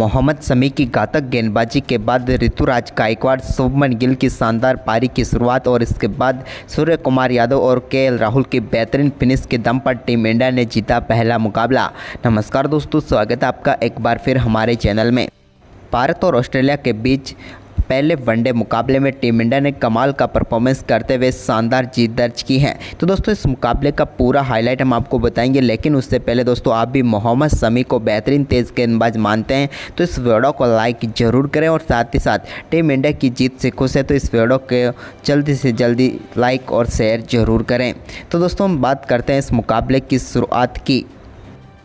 मोहम्मद शमी की घातक गेंदबाजी के बाद ऋतुराज गायकवाड़, शुभमन गिल की शानदार पारी की शुरुआत और इसके बाद सूर्य कुमार यादव और केएल राहुल की बेहतरीन फिनिश के दम पर टीम इंडिया ने जीता पहला मुकाबला। नमस्कार दोस्तों, स्वागत है आपका एक बार फिर हमारे चैनल में। भारत और ऑस्ट्रेलिया के बीच पहले वनडे मुकाबले में टीम इंडिया ने कमाल का परफॉर्मेंस करते हुए शानदार जीत दर्ज की है। तो दोस्तों इस मुकाबले का पूरा हाईलाइट हम आपको बताएंगे, लेकिन उससे पहले दोस्तों आप भी मोहम्मद शमी को बेहतरीन तेज़ गेंदबाज मानते हैं तो इस वीडियो को लाइक ज़रूर करें और साथ ही साथ टीम इंडिया की जीत से खुश है तो इस वीडियो को जल्दी से जल्दी लाइक और शेयर ज़रूर करें। तो दोस्तों हम बात करते हैं इस मुकाबले की शुरुआत की।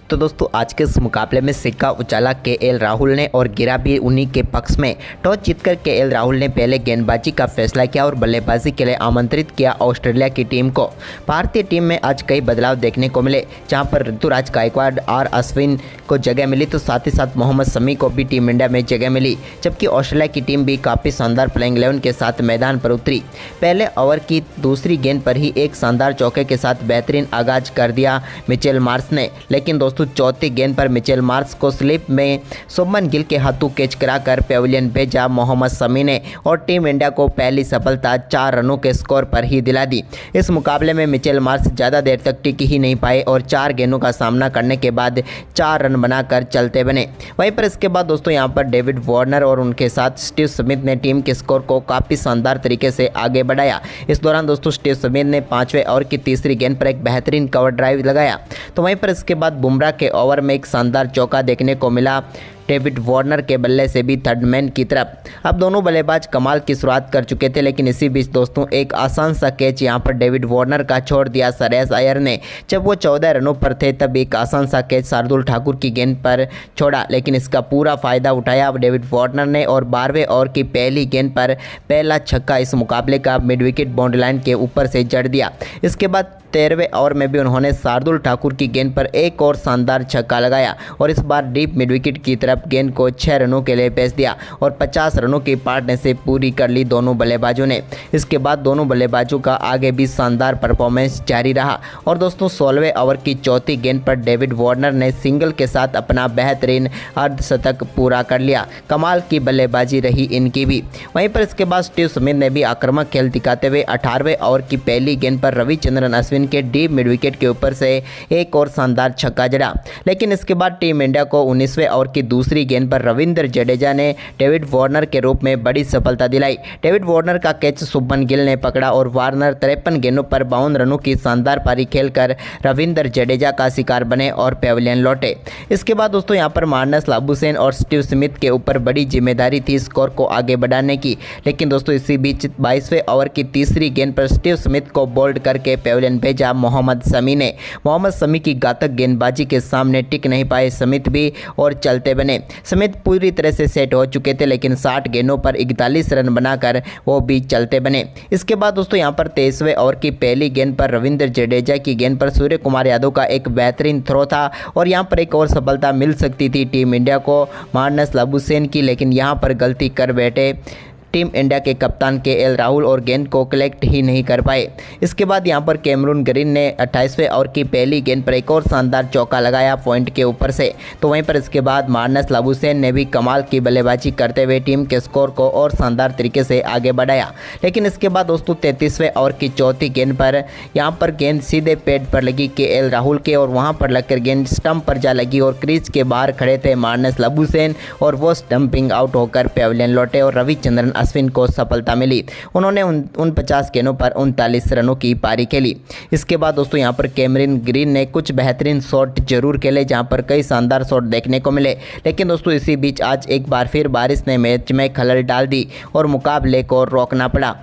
तो दोस्तों आज के इस मुकाबले में सिक्का उछाला केएल राहुल ने और गिरा भी उन्हीं के पक्ष में। टॉस जीतकर केएल राहुल ने पहले गेंदबाजी का फैसला किया और बल्लेबाजी के लिए आमंत्रित किया ऑस्ट्रेलिया की टीम को। भारतीय टीम में आज कई बदलाव देखने को मिले, जहां पर ऋतुराज गायकवाड़ और अश्विन को जगह मिली तो साथ ही साथ मोहम्मद शमी को भी टीम इंडिया में जगह मिली, जबकि ऑस्ट्रेलिया की टीम भी काफ़ी शानदार प्लेइंग 11 के साथ मैदान पर उतरी। पहले ओवर की दूसरी गेंद पर ही एक शानदार चौके के साथ बेहतरीन आगाज कर दिया मिचेल मार्श ने, लेकिन दोस्तों चौथी गेंद पर मिचेल मार्श को स्लिप में शुभमन गिल के हाथों कैच कराकर पेविलियन भेजा मोहम्मद शमी ने और टीम इंडिया को पहली सफलता 4 रनों के स्कोर पर ही दिला दी। इस मुकाबले में मिचेल मार्श ज़्यादा देर तक टिक ही नहीं पाए और 4 गेंदों का सामना करने के बाद 4 रन बनाकर चलते बने। वहीं पर इसके बाद दोस्तों यहां पर डेविड वार्नर और उनके साथ स्टीव स्मिथ ने टीम के स्कोर को काफ़ी शानदार तरीके से आगे बढ़ाया। इस दौरान दोस्तों स्टीव स्मिथ ने 5वें ओवर की तीसरी गेंद पर एक बेहतरीन कवर ड्राइव लगाया। तो वहीं पर इसके बाद बुमराह के ओवर में एक शानदार चौका देखने को मिला डेविड वार्नर के बल्ले से भी थर्ड मैन की तरफ। अब दोनों बल्लेबाज कमाल की शुरुआत कर चुके थे, लेकिन इसी बीच दोस्तों एक आसान सा कैच यहां पर डेविड वार्नर का छोड़ दिया श्रेयस अय्यर ने। जब वो 14 रनों पर थे तब एक आसान सा कैच शार्दुल ठाकुर की गेंद पर छोड़ा, लेकिन इसका पूरा फायदा उठाया डेविड वार्नर ने और 12वें ओवर की पहली गेंद पर पहला छक्का इस मुकाबले का मिड विकेट बाउंड्री लाइन के ऊपर से जड़ दिया। इसके बाद 13वें ओवर में भी उन्होंने शार्दुल ठाकुर की गेंद पर एक और शानदार छक्का लगाया और इस बार डीप मिड विकेट की तरफ गेंद को 6 रनों के लिए पेश दिया और 50 रनों की पार्टनरशिप पूरी कर ली दोनों बल्लेबाजों ने। इसके बाद दोनों बल्लेबाजों का आगे भी शानदार परफॉर्मेंस जारी रहा और दोस्तों 16वें ओवर की चौथी गेंद पर डेविड वार्नर ने सिंगल के साथ अपना बेहतरीन अर्धशतक पूरा कर लिया। कमाल की बल्लेबाजी रही इनकी भी। वहीं पर इसके बाद स्टीव स्मिथ ने भी आक्रामक खेल दिखाते हुए 18वें ओवर की पहली गेंद पर रविचंद्रन अश्विन के डीप मिड विकेट के ऊपर से एक और शानदार छक्का जड़ा, लेकिन इसके बाद टीम इंडिया को 19वें ओवर की दूसरी गेंद पर रविंद्र जडेजा ने डेविड वार्नर के रूप में बड़ी सफलता दिलाई। डेविड वार्नर का कैच शुभमन गिल ने पकड़ा और वार्नर 53 गेंदों पर 52 रनों की शानदार पारी खेलकर रविंद्र जडेजा का शिकार बने और पेविलियन लौटे। इसके बाद दोस्तों यहां पर मार्नस लाबुशेन और स्टीव स्मिथ के ऊपर बड़ी जिम्मेदारी थी स्कोर को आगे बढ़ाने की, लेकिन दोस्तों इसी बीच 22वें ओवर की तीसरी गेंद पर स्टीव स्मिथ को बोल्ड करके पेविलियन भेजा मोहम्मद शमी ने। मोहम्मद शमी की घातक गेंदबाजी के सामने टिक नहीं पाए स्मिथ भी और चलते बने। स्मिथ पूरी तरह से सेट हो चुके थे, लेकिन 60 गेंदों पर 41 रन बनाकर वो भी चलते बने। इसके बाद दोस्तों यहां पर 23वें ओवर की पहली गेंद पर रविंद्र जडेजा की गेंद पर सूर्य कुमार यादव का एक बेहतरीन थ्रो था और यहां पर एक और सफलता मिल सकती थी टीम इंडिया को मार्नस लाबुशेन की, लेकिन यहां पर गलती कर बैठे टीम इंडिया के कप्तान केएल राहुल और गेंद को कलेक्ट ही नहीं कर पाए। इसके बाद यहां पर कैमरून ग्रीन ने 28वें ओवर की पहली गेंद पर एक और शानदार चौका लगाया पॉइंट के ऊपर से। तो वहीं पर इसके बाद मार्नस लाबुशेन ने भी कमाल की बल्लेबाजी करते हुए टीम के स्कोर को और शानदार तरीके से आगे बढ़ाया, लेकिन इसके बाद दोस्तों 33वें ओवर की चौथी गेंद पर यहां पर गेंद सीधे पैड पर लगी केएल राहुल के और वहां पर लगकर गेंद स्टंप पर जा लगी और क्रीज के बाहर खड़े थे मार्नस लाबुशेन और वो स्टंपिंग आउट होकर पेविलियन लौटे और रविचंद्रन अश्विन को सफलता मिली। उन्होंने 49 गेंदों पर 39 रनों की पारी खेली। इसके बाद दोस्तों यहां पर कैमरून ग्रीन ने कुछ बेहतरीन शॉट जरूर खेले, जहां पर कई शानदार शॉट देखने को मिले, लेकिन दोस्तों इसी बीच आज एक बार फिर बारिश ने मैच में खलल डाल दी और मुकाबले को रोकना पड़ा।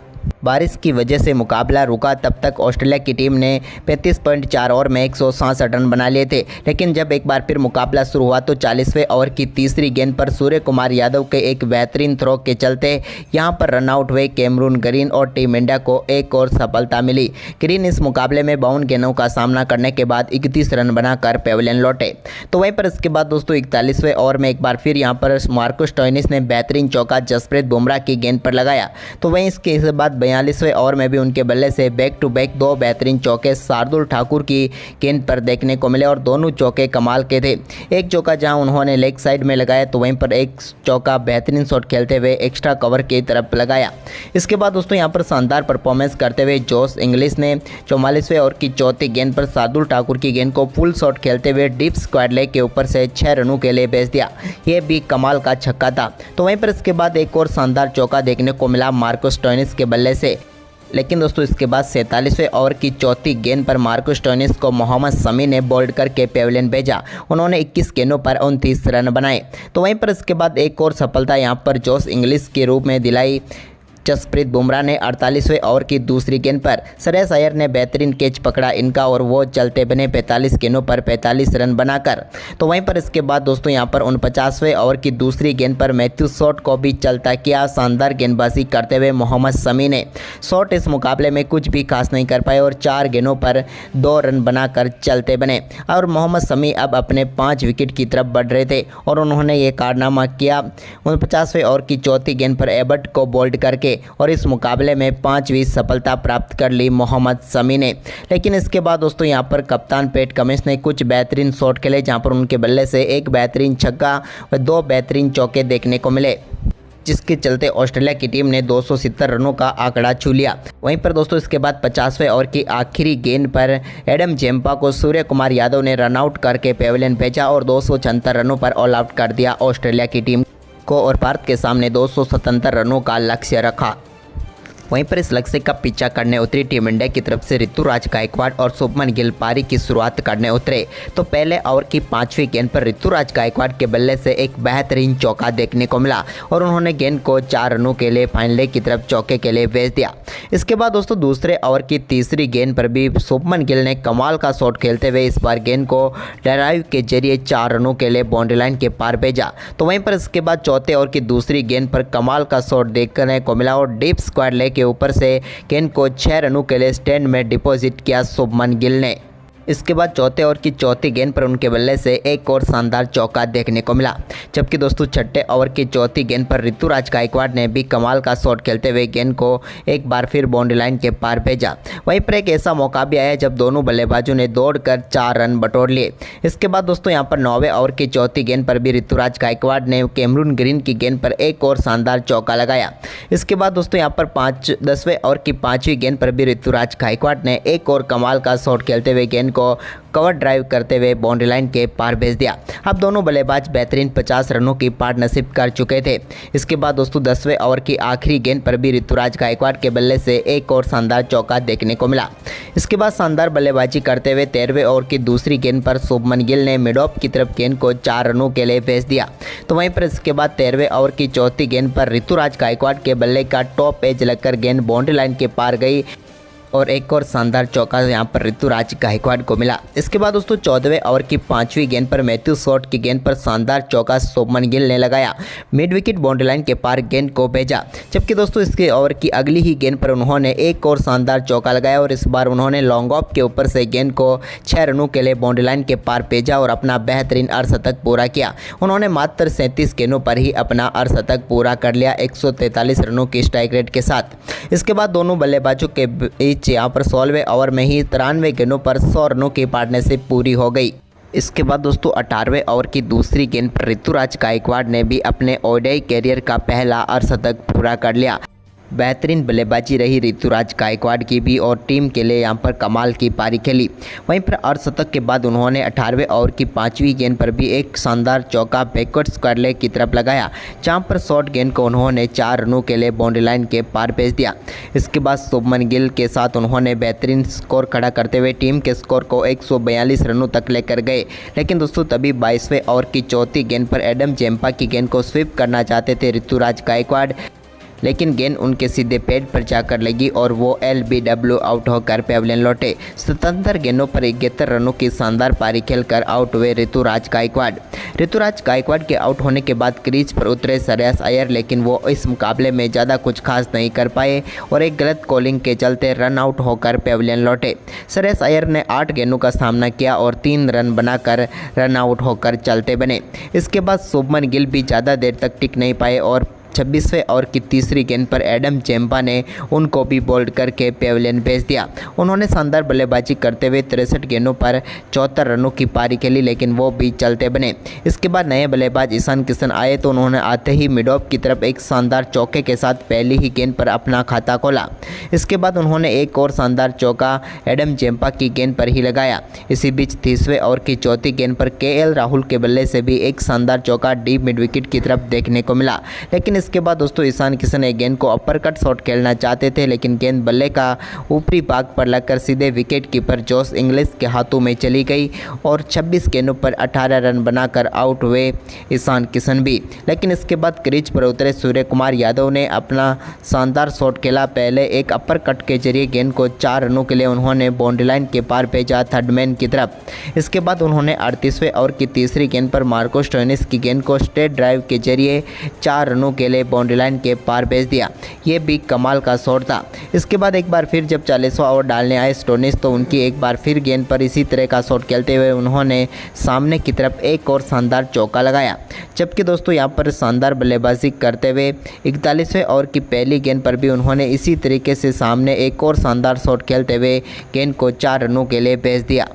बारिश की वजह से मुकाबला रुका, तब तक ऑस्ट्रेलिया की टीम ने 35.4 ओवर में 167 रन बना लिए थे, लेकिन जब एक बार फिर मुकाबला शुरू हुआ तो 40वें ओवर की तीसरी गेंद पर सूर्य कुमार यादव के एक बेहतरीन थ्रो के चलते यहां पर रनआउट हुए कैमरून ग्रीन और टीम इंडिया को एक और सफलता मिली। ग्रीन इस मुकाबले में 52 गेंदों का सामना करने के बाद 31 रन बनाकर पेविलियन लौटे। तो वहीं पर इसके बाद दोस्तों 41वें ओवर में एक बार फिर यहां पर मार्कस स्टोइनिस ने बेहतरीन चौका जसप्रीत बुमराह की गेंद पर लगाया। तो वहीं इसके बाद बाद 42वें ओवर में भी उनके बल्ले से बैक टू बैक 2 बेहतरीन चौके शार्दुल ठाकुर की गेंद पर देखने को मिले और दोनों चौके कमाल के थे। एक चौका जहां उन्होंने लेग साइड में लगाया तो वहीं पर एक चौका बेहतरीन शॉट खेलते हुए एक्स्ट्रा कवर की तरफ लगाया। इसके बाद दोस्तों यहां पर शानदार परफॉर्मेंस करते हुए जोश इंग्लिश ने 44वें ओवर की चौथी गेंद पर शार्दुल ठाकुर की गेंद को फुल शॉट खेलते हुए डीप स्क्वायर लेग के ऊपर से 6 रनों के लिए भेज दिया। ये भी कमाल का छक्का था। तो वहीं पर इसके बाद एक और शानदार चौका देखने को मिला मार्को स्टोइनिस के बल्ले से। लेकिन दोस्तों इसके बाद 47वें ओवर की चौथी गेंद पर मार्को स्टोइनिस को मोहम्मद शमी ने बोल्ड करके पेविलियन भेजा। उन्होंने 21 गेंदों पर 29 रन बनाए। तो वहीं पर इसके बाद एक और सफलता यहां पर जोश इंग्लिश के रूप में दिलाई। जसप्रीत बुमराह ने 48वें ओवर की दूसरी गेंद पर श्रेयस अय्यर ने बेहतरीन कैच पकड़ा इनका और वो चलते बने 45 गेंदों पर 45 रन बनाकर। तो वहीं पर इसके बाद दोस्तों यहां पर 49वें ओवर की दूसरी गेंद पर मैथ्यू शॉट को भी चलता किया। शानदार गेंदबाजी करते हुए मोहम्मद शमी ने शॉट इस मुकाबले में कुछ भी खास नहीं कर पाए और 4 गेंदों पर 2 रन बनाकर चलते बने और मोहम्मद शमी अब अपने 5 विकेट की तरफ बढ़ रहे थे और उन्होंने ये कारनामा किया। 49वें ओवर की चौथी गेंद पर एबर्ट को बोल्ड करके और इस मुकाबले में 5वीं सफलता प्राप्त कर ली मोहम्मद शमी ने। लेकिन इसके बाद दोस्तों यहां पर कप्तान पैट कमिंस ने कुछ बेहतरीन शॉट खेले जहां पर उनके बल्ले से एक बेहतरीन छक्का व 2 बेहतरीन चौके देखने को मिले, जिसके चलते ऑस्ट्रेलिया की टीम ने 270 रनों का आंकड़ा छू लिया। वहीं पर दोस्तों इसके बाद 50वें ओवर की आखिरी गेंद पर एडम जेम्पा को सूर्य कुमार यादव ने रनआउट करके पेविलियन भेजा और 276 रनों पर ऑल आउट कर दिया ऑस्ट्रेलिया की टीम को और भारत के सामने 277 रनों का लक्ष्य रखा। वहीं पर इस लक्ष्य का पीछा करने उतरी टीम इंडिया की तरफ से ऋतुराज गायकवाड़ और शुभमन गिल पारी की शुरुआत करने उतरे। तो पहले ओवर की 5वीं गेंद पर ऋतुराज गायकवाड़ के बल्ले से एक बेहतरीन चौका देखने को मिला और उन्होंने गेंद को 4 रनों के लिए फाइन लेग की तरफ चौके के लिए भेज दिया। इसके बाद दोस्तों दूसरे ओवर की तीसरी गेंद पर भी शुभमन गिल ने कमाल का शॉट खेलते हुए इस बार गेंद को ड्राइव के जरिए 4 रनों के लिए बाउंड्री लाइन के पार भेजा। तो वहीं पर इसके बाद चौथे ओवर की दूसरी गेंद पर कमाल का शॉट देखने को मिला और डीप स्क्वायर लेग के ऊपर से गेंद को 6 रनों के लिए स्टैंड में डिपॉजिट किया शुभमन गिल ने। इसके बाद चौथे ओवर की चौथी गेंद पर उनके बल्ले से एक और शानदार चौका देखने को मिला। जबकि दोस्तों छठे ओवर की चौथी गेंद पर ऋतुराज गायकवाड़ ने भी कमाल का शॉट खेलते हुए गेंद को एक बार फिर बाउंड्री लाइन के पार भेजा। वहीं पर एक ऐसा मौका भी आया जब दोनों बल्लेबाजों ने दौड़कर 4 रन बटोर लिए। इसके बाद दोस्तों यहां पर 9वें ओवर की चौथी गेंद पर भी ऋतुराज गायकवाड़ ने कैमरून ग्रीन की गेंद पर एक और शानदार चौका लगाया। इसके बाद दोस्तों यहां पर 10वें ओवर की 5वीं गेंद पर भी ऋतुराज गायकवाड़ ने एक और कमाल का शॉट खेलते हुए गेंद को कवर ड्राइव करते हुए बाउंड्री लाइन के पार भेज दिया। अब दोनों बल्लेबाज बेहतरीन 50 रनों की पार्टनरशिप कर चुके थे। इसके बाद दोस्तों 10वें ओवर की आखिरी गेंद पर भी ऋतुराज गायकवाड़ के बल्ले से एक और शानदार चौका देखने को मिला। इसके बाद शानदार बल्लेबाजी करते हुए 13वें ओवर की दूसरी गेंद पर शुभमन गिल ने मिड ऑफ की तरफ गेंद को 4 रनों के लिए भेज दिया। तो वहीं पर इसके बाद 13वें ओवर की चौथी गेंद पर ऋतुराज गायकवाड़ के बल्ले का टॉप एज लगकर गेंद बाउंड्री लाइन के पार गई और एक और शानदार चौका यहां पर ऋतुराज गायकवाड़ को मिला। इसके बाद दोस्तों 14वें ओवर की 5वीं गेंद पर मैथ्यू शॉट की गेंद पर शानदार चौका शुभमन गिल ने लगाया, मिड विकेट बाउंड्री लाइन के पार गेंद को भेजा। जबकि दोस्तों इसके ओवर की अगली ही गेंद पर उन्होंने एक और शानदार चौका लगाया और इस बार उन्होंने लॉन्ग ऑफ के ऊपर से गेंद को 6 रनों के लिए बाउंड्री लाइन के पार भेजा और अपना बेहतरीन अर्धशतक पूरा किया। उन्होंने मात्र 37 गेंदों पर ही अपना अर्धशतक पूरा कर लिया 143 रनों की स्ट्राइक रेट के साथ। इसके बाद दोनों बल्लेबाजों के बीच यहाँ पर 16वें ओवर में ही 93 गेंदों पर 100 रनों की पार्टनरशिप पूरी हो गई। इसके बाद दोस्तों 18वें ओवर की दूसरी गेंद पर ऋतुराज गायकवाड़ ने भी अपने ओडीआई कैरियर का पहला अर्धशतक पूरा कर लिया। बेहतरीन बल्लेबाजी रही ऋतुराज गायकवाड़ की भी और टीम के लिए यहां पर कमाल की पारी खेली। वहीं पर अर्धशतक के बाद उन्होंने 18वें ओवर की 5वीं गेंद पर भी एक शानदार चौका बैकवर्ड स्क्वायर लेग की तरफ लगाया, जहां पर शॉर्ट गेंद को उन्होंने 4 रनों के लिए बाउंड्री लाइन के पार भेज दिया। इसके बाद शुभमन गिल के साथ उन्होंने बेहतरीन स्कोर खड़ा करते हुए टीम के स्कोर को 142 रनों तक लेकर गए। लेकिन दोस्तों तभी 22वें ओवर की चौथी गेंद पर एडम जेम्पा की गेंद को स्वीप करना चाहते थे ऋतुराज गायकवाड़, लेकिन गेंद उनके सीधे पैड पर जाकर लगी और वो LBW आउट होकर पेविलियन लौटे। स्वतंत्र गेंदों पर 71 रनों की शानदार पारी खेलकर आउट हुए ऋतुराज गायकवाड़। ऋतुराज गायकवाड़ के आउट होने के बाद क्रीज पर उतरे श्रेयस अय्यर, लेकिन वो इस मुकाबले में ज़्यादा कुछ खास नहीं कर पाए और एक गलत कॉलिंग के चलते रन आउट होकर पेविलियन लौटे। श्रेयस अय्यर ने 8 गेंदों का सामना किया और 3 रन बनाकर रन आउट होकर चलते बने। इसके बाद शुभमन गिल भी ज़्यादा देर तक टिक नहीं पाए और 26वें ओवर की तीसरी गेंद पर एडम चेम्पा ने उनको भी बोल्ड करके पेविलियन भेज दिया। उन्होंने शानदार बल्लेबाजी करते हुए 63 गेंदों पर 74 रनों की पारी खेली, लेकिन वो भी चलते बने। इसके बाद नए बल्लेबाज ईशान किशन आए तो उन्होंने आते ही मिड ऑफ की तरफ एक शानदार चौके के साथ पहली ही गेंद पर अपना खाता खोला। इसके बाद उन्होंने एक और शानदार चौका एडम चेम्पा की गेंद पर ही लगाया। इसी बीच 30वें ओवर की चौथी गेंद पर केएल राहुल के बल्ले से भी एक शानदार चौका डीप मिड विकेट की तरफ देखने को मिला, लेकिन इसके बाद दोस्तों ईशान किशन एक गेंद को अपर कट शॉट खेलना चाहते थे, लेकिन गेंद बल्ले का ऊपरी भाग पर लगकर सीधे विकेट कीपर जोश इंग्लिश के हाथों में चली गई और 26 गेंदों पर 18 रन बनाकर आउट हुए ईशान किशन भी। लेकिन इसके बाद क्रीज पर उतरे सूर्य कुमार यादव ने अपना शानदार शॉट खेला। पहले एक अपर कट के जरिए गेंद को 4 रनों के लिए उन्होंने बाउंड्री लाइन के पार भेजा थर्ड मैन की तरफ। इसके बाद उन्होंने 38वें ओवर की तीसरी गेंद पर मार्को स्टोइनिस की गेंद को स्ट्रेट ड्राइव के जरिए 4 रनों के लिए बाउंड्री लाइन के पार भेज दिया। ये भी कमाल का शॉट था। इसके बाद एक बार फिर जब 40वां ओवर डालने आए स्टोइनिस तो उनकी एक बार फिर गेंद पर इसी तरह का शॉट खेलते हुए उन्होंने सामने की तरफ एक और शानदार चौका लगाया। जबकि दोस्तों यहाँ पर शानदार बल्लेबाजी करते हुए 41वें ओवर की पहली गेंद पर भी उन्होंने इसी तरीके से सामने एक और शानदार शॉट खेलते हुए गेंद को 4 रनों के लिए भेज दिया।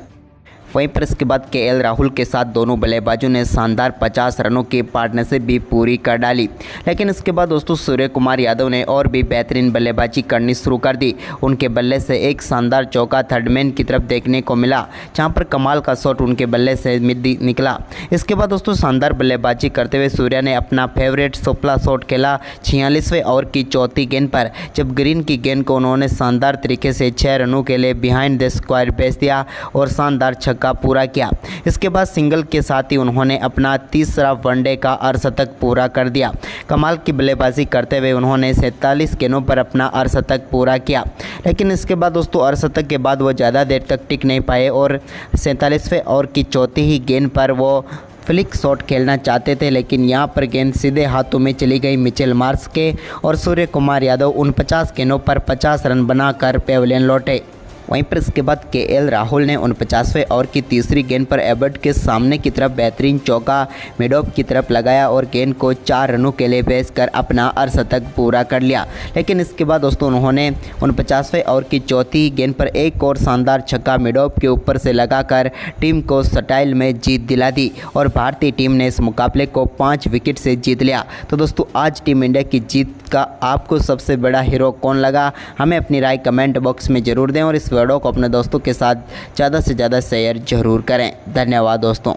वहीं पर इसके बाद केएल राहुल के साथ दोनों बल्लेबाजों ने शानदार 50 रनों की पार्टनरशिप भी पूरी कर डाली। लेकिन इसके बाद दोस्तों सूर्य कुमार यादव ने और भी बेहतरीन बल्लेबाजी करनी शुरू कर दी। उनके बल्ले से एक शानदार चौका थर्ड मैन की तरफ देखने को मिला, जहां पर कमाल का शॉट उनके बल्ले से निकला। इसके बाद दोस्तों शानदार बल्लेबाजी करते हुए सूर्य ने अपना फेवरेट सोपला शॉट खेला 46वें ओवर की चौथी गेंद पर, जब ग्रीन की गेंद को उन्होंने शानदार तरीके से 6 रनों के लिए बिहाइंड द स्क्वायर भेज दिया और शानदार का पूरा किया। इसके बाद सिंगल के साथ ही उन्होंने अपना तीसरा वनडे का अर्धशतक पूरा कर दिया। कमाल की बल्लेबाजी करते हुए उन्होंने 47 गेंदों पर अपना अर्धशतक पूरा किया। लेकिन इसके बाद दोस्तों अर्धशतक के बाद वो ज़्यादा देर तक टिक नहीं पाए और 47वें ओवर की चौथी ही गेंद पर वो फ्लिक शॉट खेलना चाहते थे, लेकिन यहाँ पर गेंद सीधे हाथों में चली गई मिचेल मार्श के और सूर्य कुमार यादव 49 गेंदों पर 50 रन बनाकर पेविलियन लौटे। वहीं पर इसके बाद केएल राहुल ने 49वें ओवर की तीसरी गेंद पर एबर्ट के सामने की तरफ बेहतरीन चौका मिड ऑफ की तरफ लगाया और गेंद को 4 रनों के लिए भेजकर अपना अर्धशतक पूरा कर लिया। लेकिन इसके बाद दोस्तों उन्होंने 49वें ओवर की चौथी गेंद पर एक और शानदार छक्का मिड ऑफ के ऊपर से लगाकर टीम को स्टाइल में जीत दिला दी और भारतीय टीम ने इस मुकाबले को 5 विकेट से जीत लिया। तो दोस्तों आज टीम इंडिया की जीत का आपको सबसे बड़ा हीरो कौन लगा, हमें अपनी राय कमेंट बॉक्स में ज़रूर दें और इस वीडियो को अपने दोस्तों के साथ ज़्यादा से ज़्यादा शेयर जरूर करें। धन्यवाद दोस्तों।